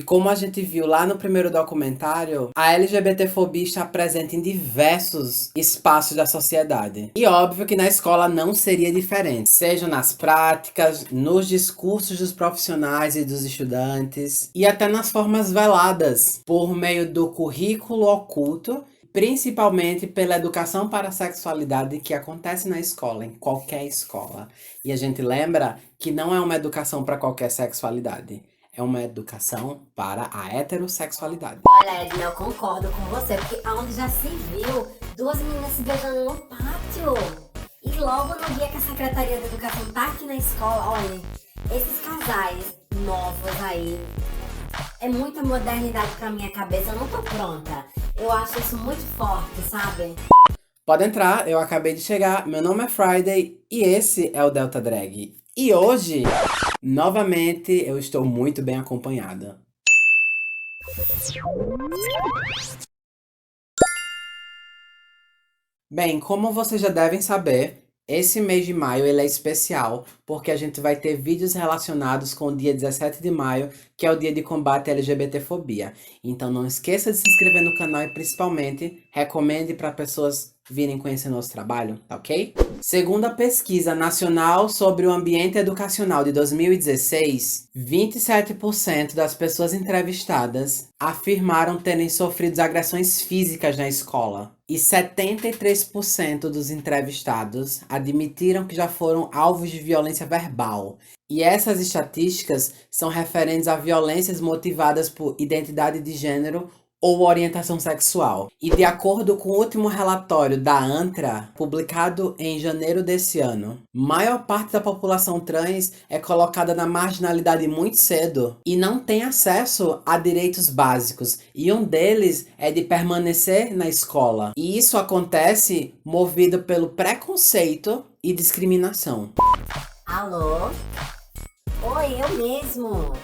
E como a gente viu lá no primeiro documentário, a LGBTfobia está presente em diversos espaços da sociedade. E óbvio que na escola não seria diferente, seja nas práticas, nos discursos dos profissionais e dos estudantes, e até nas formas veladas, por meio do currículo oculto, principalmente pela educação para a sexualidade que acontece na escola, em qualquer escola. E a gente lembra que não é uma educação para qualquer sexualidade. É uma educação para a heterossexualidade. Olha, Edna, eu concordo com você, porque aonde já se viu duas meninas se beijando no pátio. E logo no dia que a Secretaria de Educação tá aqui na escola, olha, esses casais novos aí, é muita modernidade pra minha cabeça, eu não tô pronta. Eu acho isso muito forte, sabe? Pode entrar, eu acabei de chegar. Meu nome é Friday e esse é o Delta Drag. E hoje, novamente, eu estou muito bem acompanhada. Bem, como vocês já devem saber, esse mês de maio ele é especial porque a gente vai ter vídeos relacionados com o dia 17 de maio, que é o dia de combate à LGBTfobia. Então não esqueça de se inscrever no canal e principalmente recomende para pessoas virem conhecer nosso trabalho, tá ok? Segundo a pesquisa nacional sobre o ambiente educacional de 2016, 27% das pessoas entrevistadas afirmaram terem sofrido agressões físicas na escola. E 73% dos entrevistados admitiram que já foram alvos de violência verbal. E essas estatísticas são referentes a violências motivadas por identidade de gênero ou orientação sexual. E de acordo com o último relatório da ANTRA, publicado em janeiro desse ano, maior parte da população trans é colocada na marginalidade muito cedo e não tem acesso a direitos básicos. E um deles é de permanecer na escola. E isso acontece movido pelo preconceito e discriminação. Alô? Oi, eu mesmo.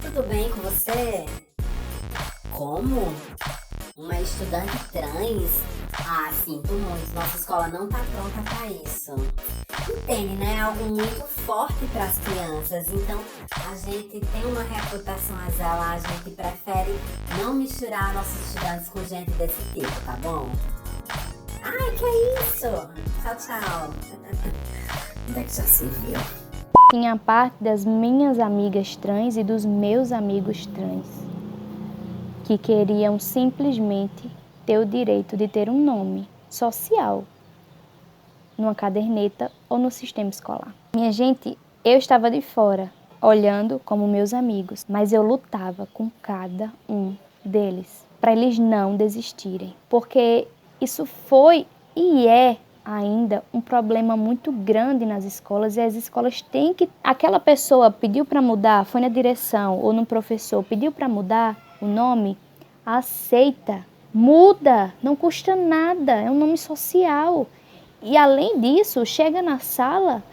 Tudo bem com você? Como? Uma estudante trans? Ah, sinto muito, nossa escola não tá pronta pra isso. Entende, né? É algo muito forte para as crianças. Então, a gente tem uma reputação a zelar, a gente prefere não misturar nossos estudantes com gente desse tipo, tá bom? Ai, que é isso? Tchau, tchau. Onde é que já se viu? Tinha parte das minhas amigas trans e dos meus amigos trans que queriam simplesmente ter o direito de ter um nome social numa caderneta ou no sistema escolar. Minha gente, eu estava de fora, olhando como meus amigos, mas eu lutava com cada um deles para eles não desistirem, porque isso foi e é ainda um problema muito grande nas escolas, e as escolas têm que... Aquela pessoa pediu para mudar, foi na direção ou no professor, pediu para mudar o nome, aceita, muda, não custa nada, é um nome social. E além disso, chega na sala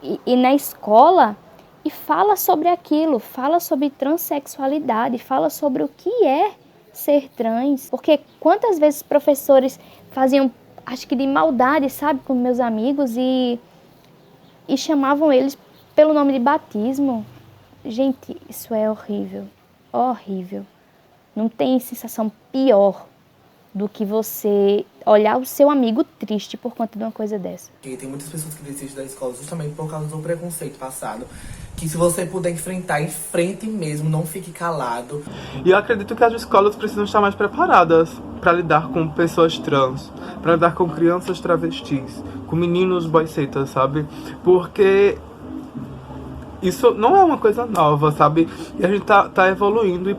e na escola e fala sobre aquilo, fala sobre transexualidade, fala sobre o que é ser trans. Porque quantas vezes professores faziam, acho que de maldade, sabe, com meus amigos e chamavam eles pelo nome de batismo. Gente, isso é horrível, horrível. Não tem sensação pior do que você olhar o seu amigo triste por conta de uma coisa dessa. E tem muitas pessoas que desistem da escola justamente por causa do preconceito passado. Que se você puder enfrentar, enfrente mesmo, não fique calado. E eu acredito que as escolas precisam estar mais preparadas para lidar com pessoas trans, para lidar com crianças travestis, com meninos boicetas, sabe? Porque isso não é uma coisa nova, sabe? E a gente tá evoluindo e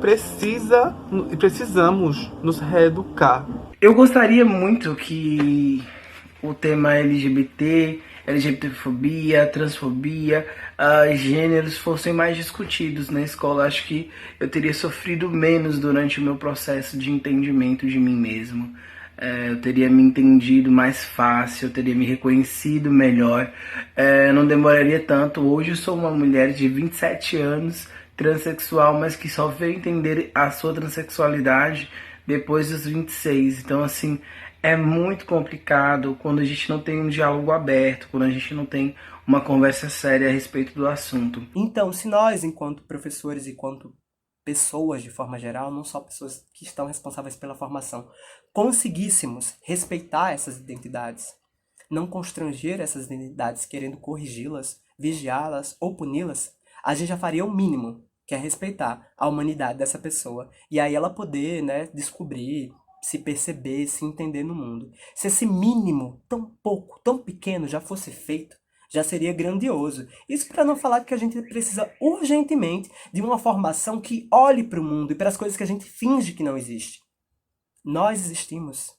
precisamos nos reeducar. Eu gostaria muito que o tema LGBT, LGBTfobia, transfobia, gêneros fossem mais discutidos na escola. Acho que eu teria sofrido menos durante o meu processo de entendimento de mim mesmo. Eu teria me entendido mais fácil, eu teria me reconhecido melhor, não demoraria tanto. Hoje eu sou uma mulher de 27 anos, transexual, mas que só veio entender a sua transexualidade depois dos 26. Então, assim, é muito complicado quando a gente não tem um diálogo aberto, quando a gente não tem uma conversa séria a respeito do assunto. Então, se nós, enquanto professores, enquanto pessoas de forma geral, não só pessoas que estão responsáveis pela formação, conseguíssemos respeitar essas identidades, não constranger essas identidades querendo corrigi-las, vigiá-las ou puni-las, a gente já faria o mínimo, que é respeitar a humanidade dessa pessoa. E aí ela poder, né, descobrir, se perceber, se entender no mundo. Se esse mínimo tão pouco, tão pequeno já fosse feito, já seria grandioso. Isso para não falar que a gente precisa urgentemente de uma formação que olhe para o mundo e para as coisas que a gente finge que não existe. Nós existimos.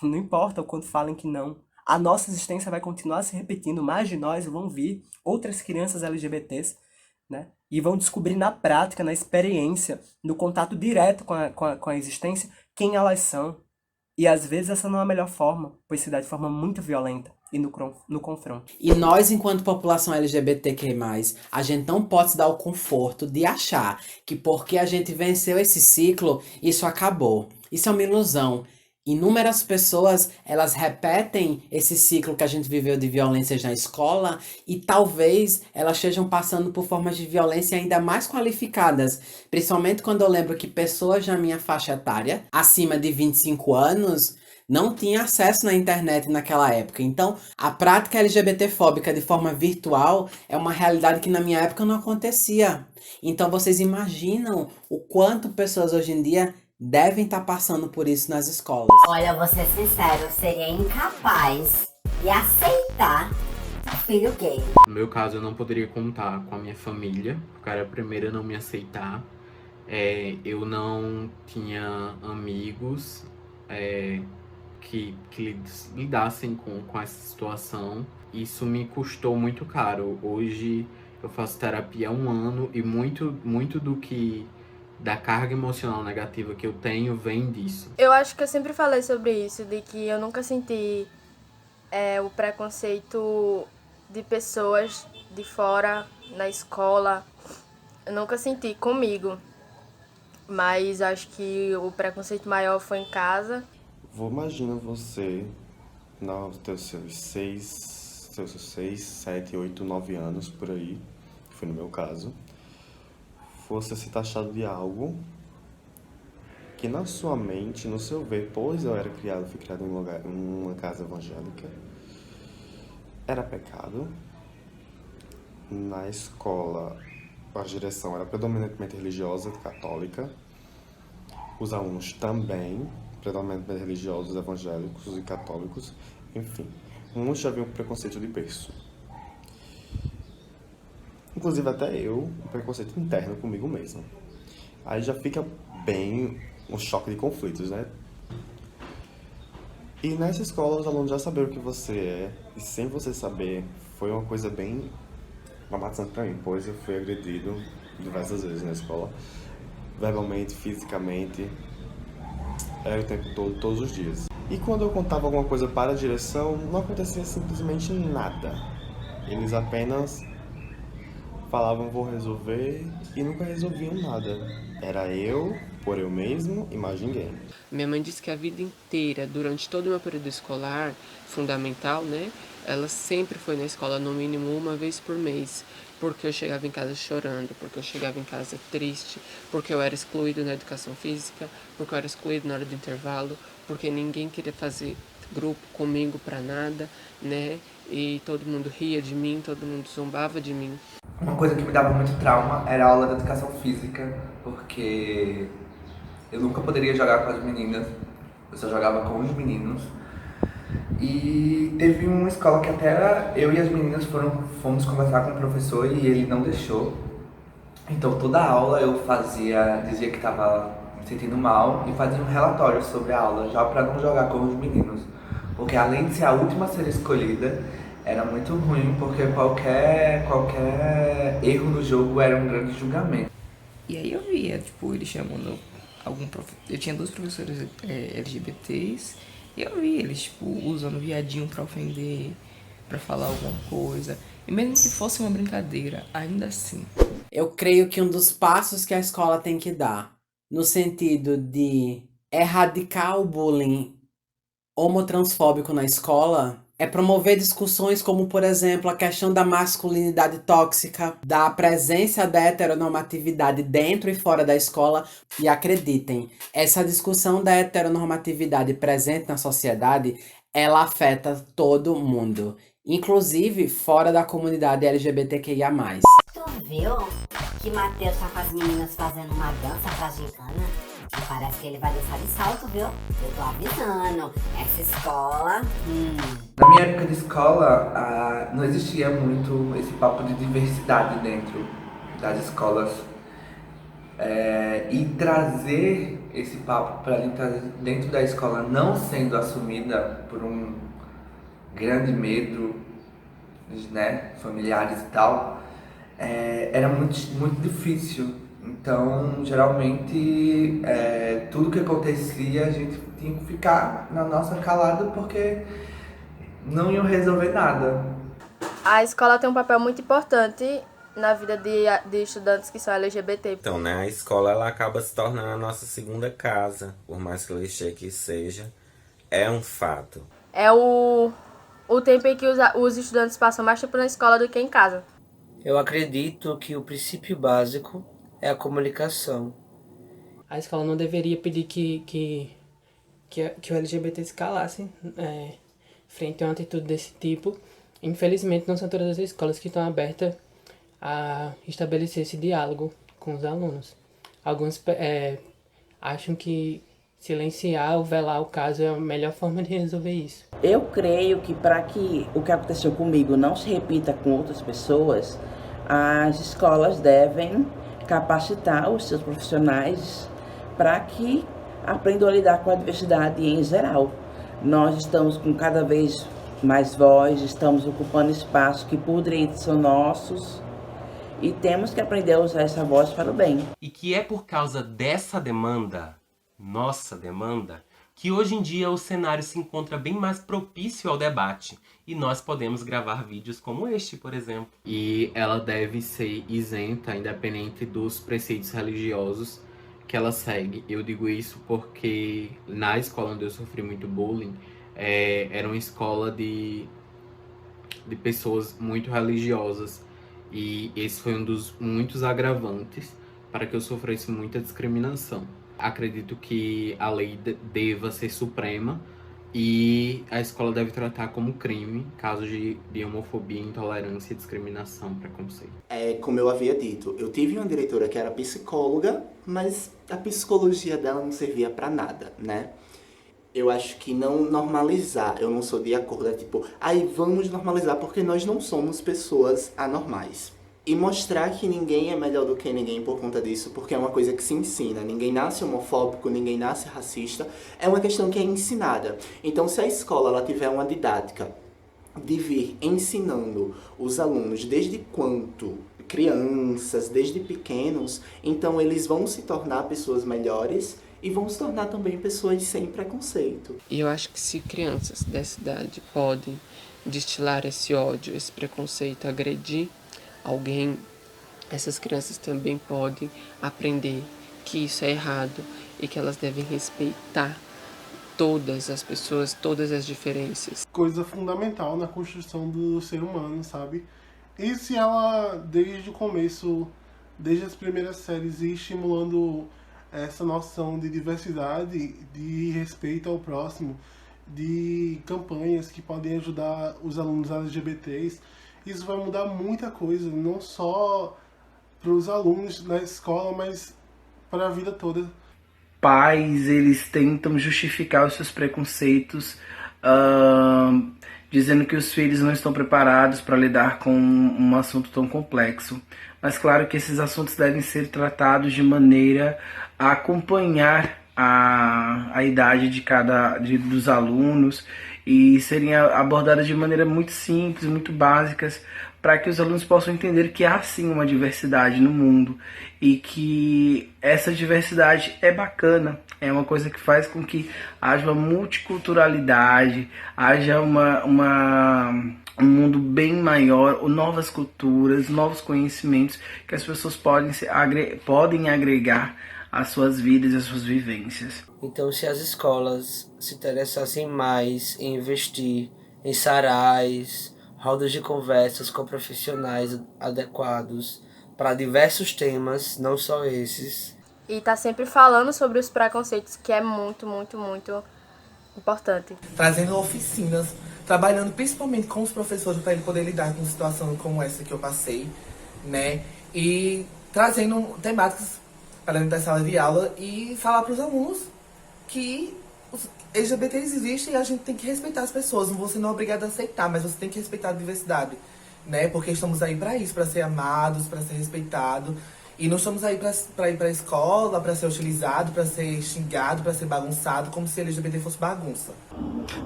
Não importa o quanto falem que não. A nossa existência vai continuar se repetindo. Mais de nós vão vir outras crianças LGBTs, né? E vão descobrir na prática, na experiência, no contato direto com a existência, quem elas são. E às vezes essa não é a melhor forma, pois se dá de forma muito violenta e no confronto. E nós, enquanto população LGBTQI+, a gente não pode se dar o conforto de achar que porque a gente venceu esse ciclo, isso acabou. Isso é uma ilusão. Inúmeras pessoas, elas repetem esse ciclo que a gente viveu de violências na escola e talvez elas estejam passando por formas de violência ainda mais qualificadas. Principalmente quando eu lembro que pessoas na minha faixa etária, acima de 25 anos, não tinham acesso na internet naquela época. Então, a prática LGBTfóbica de forma virtual é uma realidade que na minha época não acontecia. Então, vocês imaginam o quanto pessoas hoje em dia devem estar passando por isso nas escolas. Olha, eu vou ser sincero, eu seria incapaz de aceitar um filho gay. No meu caso, eu não poderia contar com a minha família, porque eu era a primeira a não me aceitar. Eu não tinha amigos que lidassem com essa situação. Isso me custou muito caro. Hoje eu faço terapia há 1 ano e muito da carga emocional negativa que eu tenho vem disso. Eu acho que eu sempre falei sobre isso, de que eu nunca senti o preconceito de pessoas de fora, na escola. Eu nunca senti comigo, mas acho que o preconceito maior foi em casa. Imagina você, nos teus seus 6, 7, 8, 9 anos, por aí, que foi no meu caso, fosse ser taxado de algo que na sua mente, no seu ver, pois eu fui criado em uma casa evangélica, era pecado. Na escola, a direção era predominantemente religiosa, católica. Os alunos também, predominantemente religiosos, evangélicos e católicos. Enfim, muitos já viam preconceito de berço. Inclusive até eu, um preconceito interno comigo mesmo. Aí já fica bem um choque de conflitos, né? E nessa escola os alunos já saberam o que você é, e sem você saber, foi uma coisa bem traumatizante pra mim, pois eu fui agredido diversas vezes na escola, verbalmente, fisicamente, era o tempo todo, todos os dias. E quando eu contava alguma coisa para a direção, não acontecia simplesmente nada. Eles apenas falavam, vou resolver, e nunca resolviam nada. Era eu, por eu mesmo e mais ninguém. Minha mãe disse que a vida inteira, durante todo o meu período escolar, fundamental, né? Ela sempre foi na escola, no mínimo 1 vez por mês. Porque eu chegava em casa chorando, porque eu chegava em casa triste, porque eu era excluído na educação física, porque eu era excluído na hora do intervalo, porque ninguém queria fazer grupo comigo pra nada, né? E todo mundo ria de mim, todo mundo zombava de mim. Uma coisa que me dava muito trauma era a aula de educação física, porque eu nunca poderia jogar com as meninas, eu só jogava com os meninos. E teve uma escola que até eu e as meninas fomos conversar com o professor e ele não deixou. Então toda a aula eu dizia que estava me sentindo mal e fazia um relatório sobre a aula, já para não jogar com os meninos. Porque além de ser a última a ser escolhida, era muito ruim, porque qualquer erro no jogo era um grande julgamento. E aí eu via, eles chamando eu tinha 2 professores LGBTs, e eu via eles, usando viadinho pra ofender, pra falar alguma coisa. E mesmo que fosse uma brincadeira, ainda assim. Eu creio que um dos passos que a escola tem que dar, no sentido de erradicar o bullying homotransfóbico na escola é promover discussões como, por exemplo, a questão da masculinidade tóxica, da presença da heteronormatividade dentro e fora da escola. E acreditem, essa discussão da heteronormatividade presente na sociedade, ela afeta todo mundo, inclusive fora da comunidade LGBTQIA+. Tu viu que Matheus tá com as meninas fazendo uma dança pra gincana? E parece que ele vai dançar de salto, viu? Eu tô avisando. Essa escola... Na minha época de escola, não existia muito esse papo de diversidade dentro das escolas. E trazer esse papo para dentro da escola, não sendo assumida por um grande medo, né, familiares e tal, era muito difícil. Então, geralmente, tudo que acontecia, a gente tinha que ficar na nossa calada porque não iam resolver nada. A escola tem um papel muito importante na vida de estudantes que são LGBT. Então, né, a escola ela acaba se tornando a nossa segunda casa, por mais clichê que seja, é um fato. É o tempo em que os estudantes passam mais tempo na escola do que em casa. Eu acredito que o princípio básico é a comunicação. A escola não deveria pedir que o LGBT se calasse frente a uma atitude desse tipo. Infelizmente, não são todas as escolas que estão abertas a estabelecer esse diálogo com os alunos. Alguns acham que silenciar ou velar o caso é a melhor forma de resolver isso. Eu creio que para que o que aconteceu comigo não se repita com outras pessoas, as escolas devem capacitar os seus profissionais para que aprendam a lidar com a diversidade em geral. Nós estamos com cada vez mais voz, estamos ocupando espaços que por direito são nossos e temos que aprender a usar essa voz para o bem. E que é por causa dessa demanda, nossa demanda, que hoje em dia o cenário se encontra bem mais propício ao debate e nós podemos gravar vídeos como este, por exemplo. E ela deve ser isenta, independente dos preceitos religiosos que ela segue. Eu digo isso porque na escola onde eu sofri muito bullying, era uma escola de pessoas muito religiosas e esse foi um dos muitos agravantes para que eu sofresse muita discriminação. Acredito que a lei deva ser suprema e a escola deve tratar como crime casos de homofobia, intolerância, discriminação, preconceito. Como eu havia dito, eu tive uma diretora que era psicóloga, mas a psicologia dela não servia pra nada, né? Eu acho que não normalizar, eu não sou de acordo, vamos normalizar porque nós não somos pessoas anormais. E mostrar que ninguém é melhor do que ninguém por conta disso, porque é uma coisa que se ensina. Ninguém nasce homofóbico, ninguém nasce racista. É uma questão que é ensinada. Então, se a escola ela tiver uma didática de vir ensinando os alunos desde quanto crianças, desde pequenos, então eles vão se tornar pessoas melhores e vão se tornar também pessoas sem preconceito. E eu acho que se crianças dessa idade podem destilar esse ódio, esse preconceito, agredir alguém, essas crianças também podem aprender que isso é errado e que elas devem respeitar todas as pessoas, todas as diferenças. Coisa fundamental na construção do ser humano, sabe? E se ela, desde o começo, desde as primeiras séries, ir estimulando essa noção de diversidade, de respeito ao próximo, de campanhas que podem ajudar os alunos LGBTs, isso vai mudar muita coisa, não só para os alunos na escola, mas para a vida toda. Pais, eles tentam justificar os seus preconceitos, dizendo que os filhos não estão preparados para lidar com um assunto tão complexo. Mas claro que esses assuntos devem ser tratados de maneira a acompanhar a idade dos alunos e serem abordadas de maneira muito simples, muito básicas, para que os alunos possam entender que há sim uma diversidade no mundo e que essa diversidade é bacana, é uma coisa que faz com que haja uma multiculturalidade, haja um mundo bem maior, novas culturas, novos conhecimentos que as pessoas podem agregar as suas vidas e as suas vivências. Então, se as escolas se interessassem mais em investir em sarais, rodas de conversas com profissionais adequados para diversos temas, não só esses. E tá sempre falando sobre os preconceitos, que é muito, muito, muito importante. Trazendo oficinas, trabalhando principalmente com os professores para ele poder lidar com situações como essa que eu passei, né? E trazendo temáticas para dentro da sala de aula e falar para os alunos que os LGBTs existem e a gente tem que respeitar as pessoas. Você não é obrigado a aceitar, mas você tem que respeitar a diversidade, né? Porque estamos aí para isso, para ser amados, para ser respeitados. E não estamos aí para ir para a escola, para ser utilizado, para ser xingado, para ser bagunçado, como se LGBT fosse bagunça.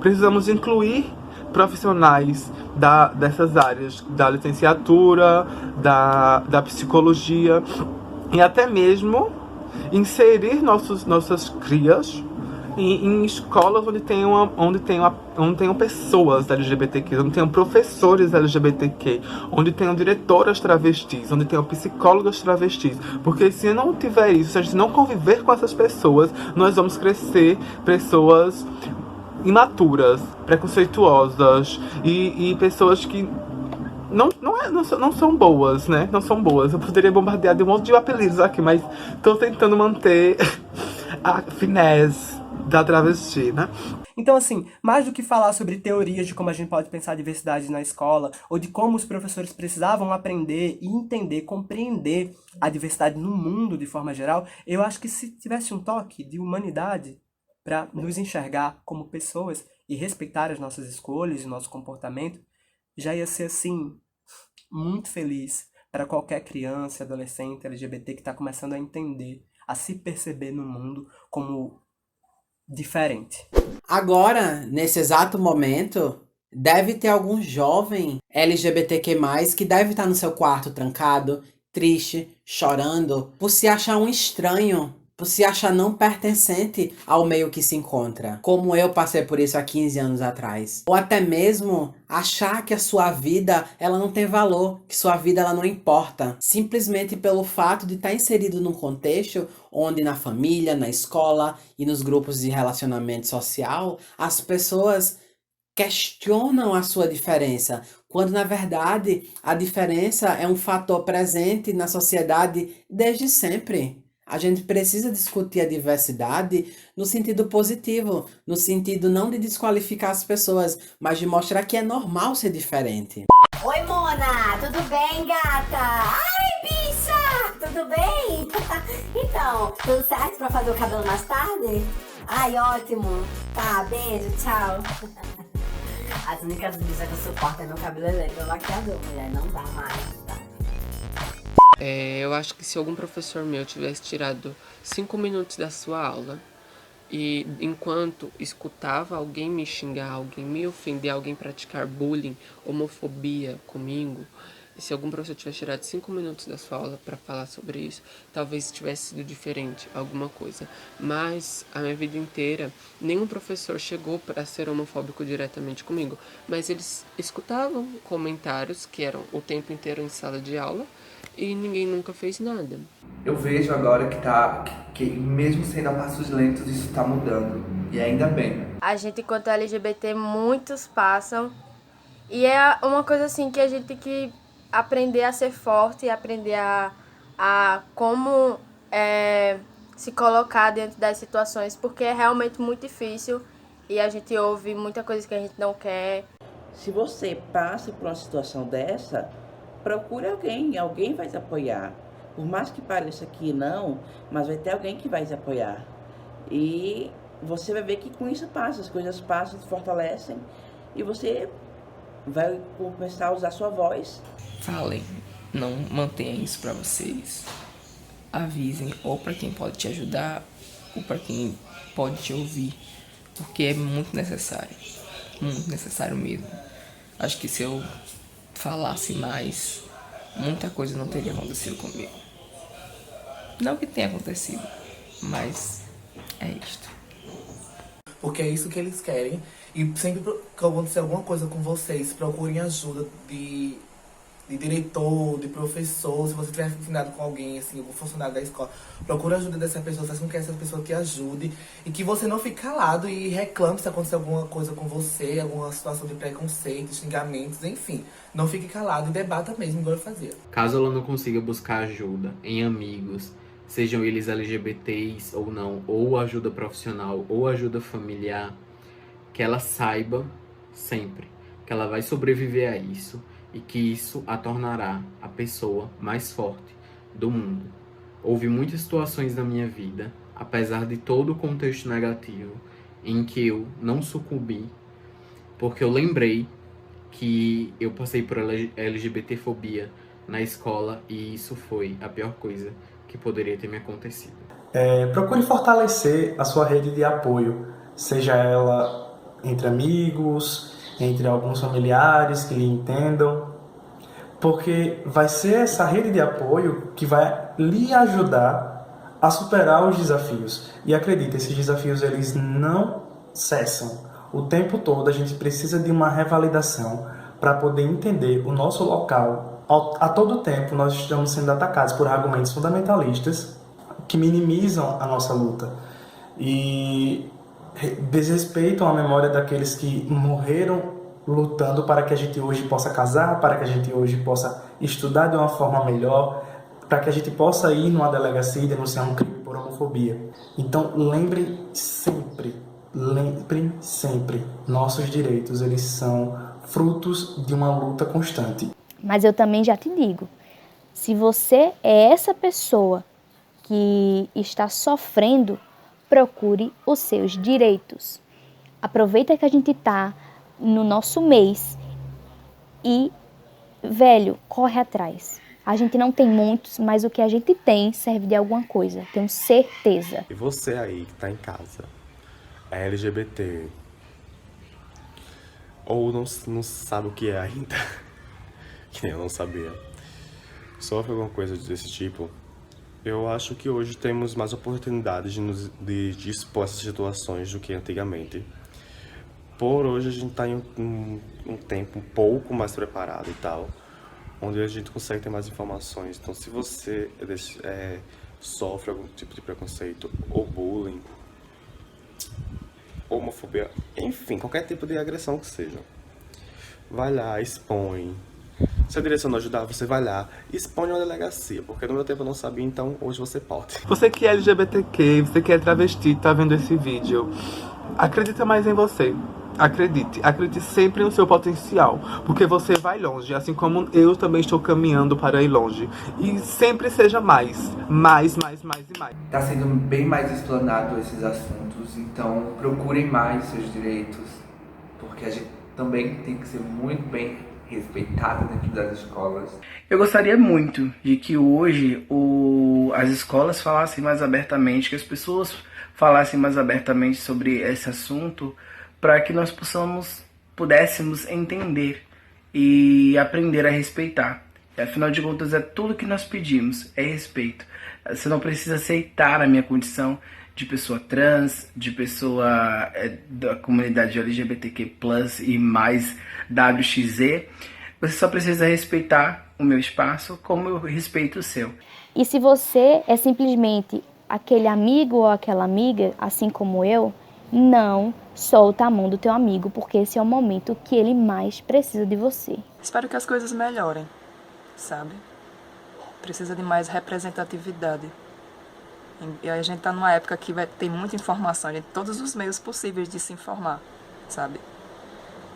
Precisamos incluir profissionais dessas áreas, da licenciatura, da psicologia, e até mesmo inserir nossas crias em escolas onde tenham pessoas LGBTQ, onde tenham professores LGBTQ, onde tenham diretoras travestis, onde tenham psicólogas travestis. Porque se não tiver isso, se a gente não conviver com essas pessoas, nós vamos crescer pessoas imaturas, preconceituosas e pessoas que não são boas, né? Não são boas. Eu poderia bombardear de um monte de apelidos aqui, mas tô tentando manter a finesse da travesti, né? Então, assim, mais do que falar sobre teorias de como a gente pode pensar a diversidade na escola, ou de como os professores precisavam aprender e entender, compreender a diversidade no mundo de forma geral, eu acho que se tivesse um toque de humanidade para nos enxergar como pessoas e respeitar as nossas escolhas e nosso comportamento, já ia ser, assim, muito feliz para qualquer criança, adolescente, LGBT que está começando a entender, a se perceber no mundo como diferente. Agora, nesse exato momento, deve ter algum jovem LGBTQ+, que deve estar no seu quarto trancado, triste, chorando, por se achar um estranho, por se achar não pertencente ao meio que se encontra. Como eu passei por isso há 15 anos atrás. Ou até mesmo achar que a sua vida ela não tem valor, que sua vida ela não importa. Simplesmente pelo fato de estar inserido num contexto onde na família, na escola e nos grupos de relacionamento social, as pessoas questionam a sua diferença, quando na verdade a diferença é um fator presente na sociedade desde sempre. A gente precisa discutir a diversidade no sentido positivo, no sentido não de desqualificar as pessoas, mas de mostrar que é normal ser diferente. Oi, Mona! Tudo bem, gata? Ai, bicha! Tudo bem? Então, tudo certo pra fazer o cabelo mais tarde? Ai, ótimo! Tá, beijo, tchau! As únicas bichas que eu suporto é meu cabeleireiro e meu maquiador, mulher, não dá mais, tá? Eu acho que se algum professor meu tivesse tirado 5 minutos da sua aula e enquanto escutava alguém me xingar, alguém me ofender, alguém praticar bullying, homofobia comigo, se algum professor tivesse tirado 5 minutos da sua aula para falar sobre isso, talvez tivesse sido diferente, alguma coisa. Mas a minha vida inteira, nenhum professor chegou para ser homofóbico diretamente comigo, mas eles escutavam comentários que eram o tempo inteiro em sala de aula, e ninguém nunca fez nada. Eu vejo agora que mesmo sendo a passos lentos, isso está mudando. E ainda bem. A gente, enquanto LGBT, muitos passam. E é uma coisa assim que a gente tem que aprender a ser forte e aprender a como se colocar dentro das situações. Porque é realmente muito difícil e a gente ouve muita coisa que a gente não quer. Se você passa por uma situação dessa, procure alguém vai te apoiar. Por mais que pareça que não, mas vai ter alguém que vai te apoiar. E você vai ver que com isso passa, as coisas passam, se fortalecem e você vai começar a usar sua voz. Falem, não mantenham isso pra vocês. Avisem ou pra quem pode te ajudar ou pra quem pode te ouvir, porque é muito necessário mesmo. Acho que se eu falasse mais, muita coisa não teria acontecido comigo. Não que tenha acontecido, mas é isto. Porque é isso que eles querem. E sempre que acontecer alguma coisa com vocês, procurem ajuda de de diretor, de professor, se você tiver afinado com alguém, assim, algum funcionário da escola, procura a ajuda dessa pessoa, faz com que essa pessoa te ajude e que você não fique calado e reclame se acontecer alguma coisa com você, alguma situação de preconceito, xingamentos, enfim. Não fique calado e debata mesmo, igual eu fazia. Caso ela não consiga buscar ajuda em amigos, sejam eles LGBTs ou não, ou ajuda profissional, ou ajuda familiar, que ela saiba sempre que ela vai sobreviver a isso e que isso a tornará a pessoa mais forte do mundo. Houve muitas situações na minha vida, apesar de todo o contexto negativo, em que eu não sucumbi, porque eu lembrei que eu passei por LGBTfobia na escola e isso foi a pior coisa que poderia ter me acontecido. Procure fortalecer a sua rede de apoio, seja ela entre amigos, entre alguns familiares que lhe entendam, porque vai ser essa rede de apoio que vai lhe ajudar a superar os desafios. E acredite, esses desafios eles não cessam. O tempo todo a gente precisa de uma revalidação para poder entender o nosso local. A todo tempo nós estamos sendo atacados por argumentos fundamentalistas que minimizam a nossa luta e desrespeitam a memória daqueles que morreram lutando para que a gente hoje possa casar, para que a gente hoje possa estudar de uma forma melhor, para que a gente possa ir numa delegacia e denunciar um crime por homofobia. Então lembrem sempre, nossos direitos, eles são frutos de uma luta constante. Mas eu também já te digo, se você é essa pessoa que está sofrendo, procure os seus direitos. Aproveita que a gente está no nosso mês e, velho, corre atrás. A gente não tem muitos, mas o que a gente tem serve de alguma coisa, tenho certeza. E você aí que tá em casa, é LGBT, ou não sabe o que é ainda, que nem eu não sabia, sofre alguma coisa desse tipo, eu acho que hoje temos mais oportunidades de expor essas situações do que antigamente. Por hoje a gente está em um tempo um pouco mais preparado e tal, onde a gente consegue ter mais informações. Então, se você sofre algum tipo de preconceito ou bullying, homofobia, enfim, qualquer tipo de agressão que seja, vai lá, expõe. Se a direção não ajudar, você vai lá, expõe uma delegacia, porque no meu tempo eu não sabia, então hoje você pode. Você que é LGBTQ, você que é travesti, tá vendo esse vídeo, acredita mais em você. Acredite sempre no seu potencial, porque você vai longe, assim como eu também estou caminhando para ir longe. E sempre seja mais e mais. Tá sendo bem mais explanado esses assuntos, então procurem mais seus direitos, porque a gente também tem que ser muito bem respeitado dentro das escolas. Eu gostaria muito de que hoje as escolas falassem mais abertamente, que as pessoas falassem mais abertamente sobre esse assunto, para que nós pudéssemos entender e aprender a respeitar. E, afinal de contas, é tudo que nós pedimos, é respeito. Você não precisa aceitar a minha condição de pessoa trans, de pessoa da comunidade LGBTQ+, e mais WXZ. Você só precisa respeitar o meu espaço como eu respeito o seu. E se você é simplesmente aquele amigo ou aquela amiga, assim como eu, não solta a mão do teu amigo, porque esse é o momento que ele mais precisa de você. Espero que as coisas melhorem, sabe? Precisa de mais representatividade. E a gente tá numa época que vai ter muita informação, de todos os meios possíveis de se informar, sabe?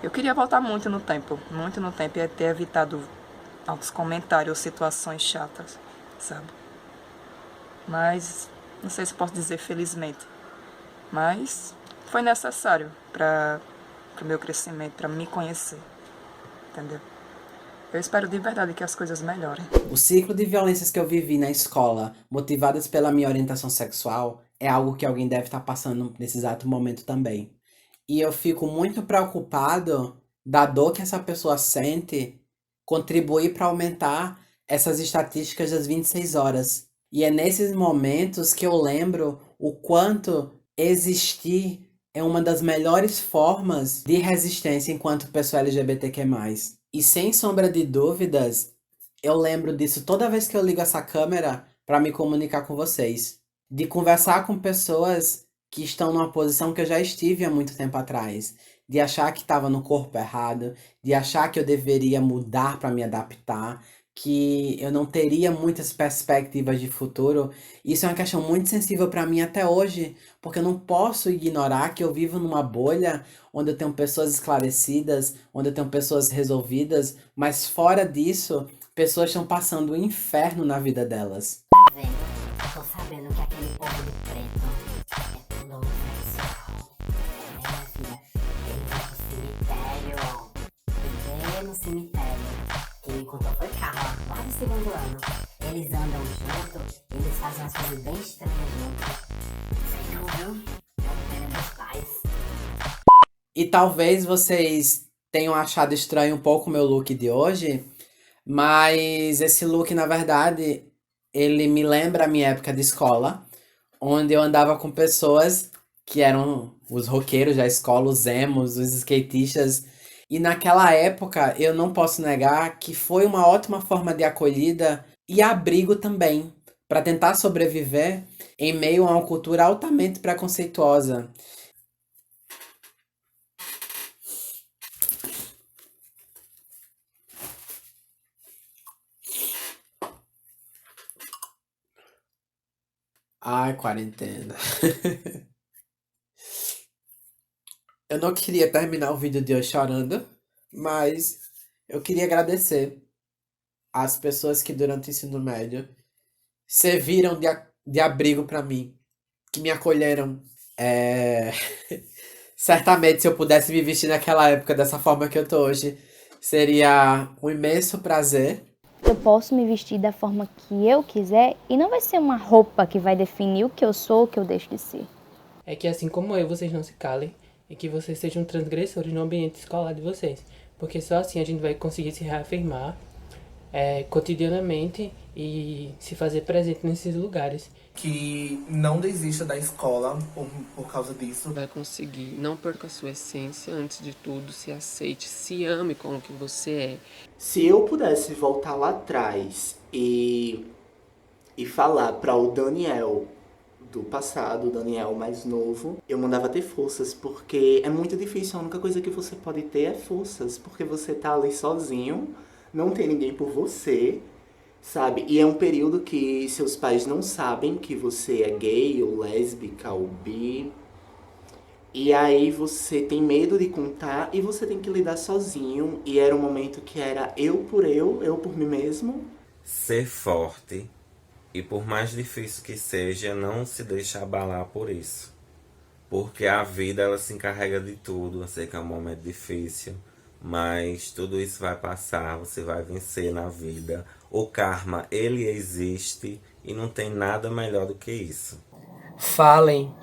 Eu queria voltar muito no tempo e ter evitado altos comentários, situações chatas, sabe? Mas, não sei se posso dizer felizmente, mas foi necessário para o meu crescimento, para me conhecer, entendeu? Eu espero de verdade que as coisas melhorem. O ciclo de violências que eu vivi na escola, motivadas pela minha orientação sexual, é algo que alguém deve estar passando nesse exato momento também. E eu fico muito preocupado da dor que essa pessoa sente contribuir para aumentar essas estatísticas das 26 horas. E é nesses momentos que eu lembro o quanto existir é uma das melhores formas de resistência enquanto pessoa LGBTQ+. E sem sombra de dúvidas, Eu lembro disso toda vez que eu ligo essa câmera para me comunicar com vocês. De conversar com pessoas que estão numa posição que eu já estive há muito tempo atrás. De achar que estava no corpo errado, de achar que eu deveria mudar para me adaptar, que eu não teria muitas perspectivas de futuro. Isso é uma questão muito sensível para mim até hoje, porque eu não posso ignorar que eu vivo numa bolha onde eu tenho pessoas esclarecidas, onde eu tenho pessoas resolvidas, mas fora disso, pessoas estão passando um inferno na vida delas. Tá vendo? Eu tô sabendo que aquele povo de preto é tudo homossexual. Minha filha, ele vai pro cemitério. Viver no cemitério. Quem me contou foi Carla, lá no 2º ano. Eles andam juntos, eles fazem umas coisas bem estranhas juntos. Sei não, viu? Eu quero meus pais. E talvez vocês tenham achado estranho um pouco o meu look de hoje, mas esse look, na verdade, ele me lembra a minha época de escola, onde eu andava com pessoas que eram os roqueiros da escola, os emos, os skatistas. E naquela época, eu não posso negar que foi uma ótima forma de acolhida e abrigo também, para tentar sobreviver em meio a uma cultura altamente preconceituosa. Ai, quarentena. Eu não queria terminar o vídeo de hoje chorando, mas eu queria agradecer às pessoas que durante o ensino médio serviram de abrigo para mim, que me acolheram. É... Certamente, se eu pudesse me vestir naquela época dessa forma que eu tô hoje, seria um imenso prazer. Eu posso me vestir da forma que eu quiser e não vai ser uma roupa que vai definir o que eu sou ou o que eu deixo de ser. É que assim como eu, vocês não se calem e que vocês sejam transgressores no ambiente escolar de vocês. Porque só assim a gente vai conseguir se reafirmar cotidianamente e se fazer presente nesses lugares. Que não desista da escola por causa disso. Vai conseguir. Não perca a sua essência. Antes de tudo, se aceite, se ame como que você é. Se eu pudesse voltar lá atrás e falar para o Daniel do passado, o Daniel mais novo, eu mandava ter forças, porque é muito difícil. A única coisa que você pode ter é forças, porque você tá ali sozinho, não tem ninguém por você, sabe? E é um período que seus pais não sabem que você é gay ou lésbica ou bi. E aí você tem medo de contar e você tem que lidar sozinho. E era um momento que era eu por mim mesmo. Ser forte e, por mais difícil que seja, não se deixe abalar por isso. Porque a vida, ela se encarrega de tudo. Eu sei que é um momento difícil, mas tudo isso vai passar, você vai vencer na vida. O karma, ele existe e não tem nada melhor do que isso. Falem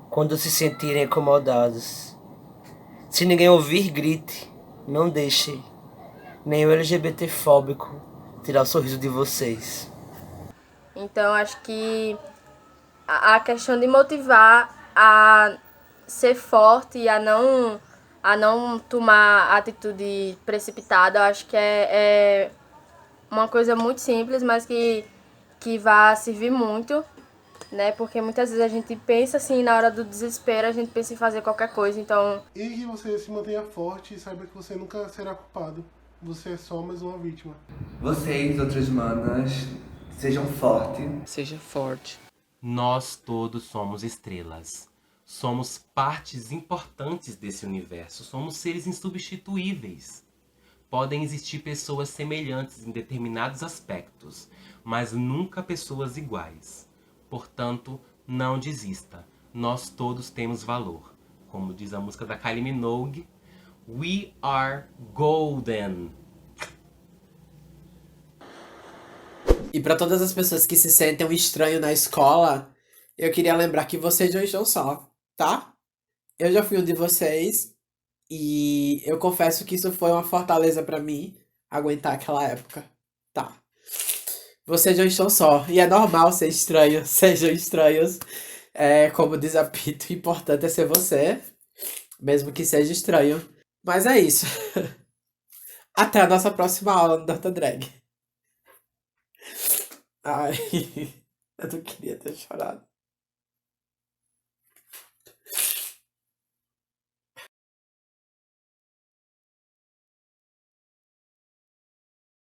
quando se sentirem incomodados. Se ninguém ouvir, grite. Não deixe nem o LGBT fóbico tirar o sorriso de vocês. Então, acho que a questão de motivar a ser forte e a não tomar atitude precipitada, eu acho que é uma coisa muito simples, mas que vai servir muito, né? Porque muitas vezes a gente pensa assim, na hora do desespero, a gente pensa em fazer qualquer coisa, então... E que você se mantenha forte e saiba que você nunca será culpado. Você é só mais uma vítima. Vocês, outras manas, sejam fortes. Seja forte. Nós todos somos estrelas. Somos partes importantes desse universo. Somos seres insubstituíveis. Podem existir pessoas semelhantes em determinados aspectos, mas nunca pessoas iguais. Portanto, não desista. Nós todos temos valor. Como diz a música da Kylie Minogue, We are golden. E para todas as pessoas que se sentem um estranho na escola, eu queria lembrar que vocês não estão só, tá? Eu já fui um de vocês e eu confesso que isso foi uma fortaleza para mim, aguentar aquela época, tá? Vocês não estão só, e é normal ser estranho, sejam estranhos. Como diz a Pito, o importante é ser você, mesmo que seja estranho. Mas é isso. Até a nossa próxima aula no Data Drag. Ai, eu não queria ter chorado.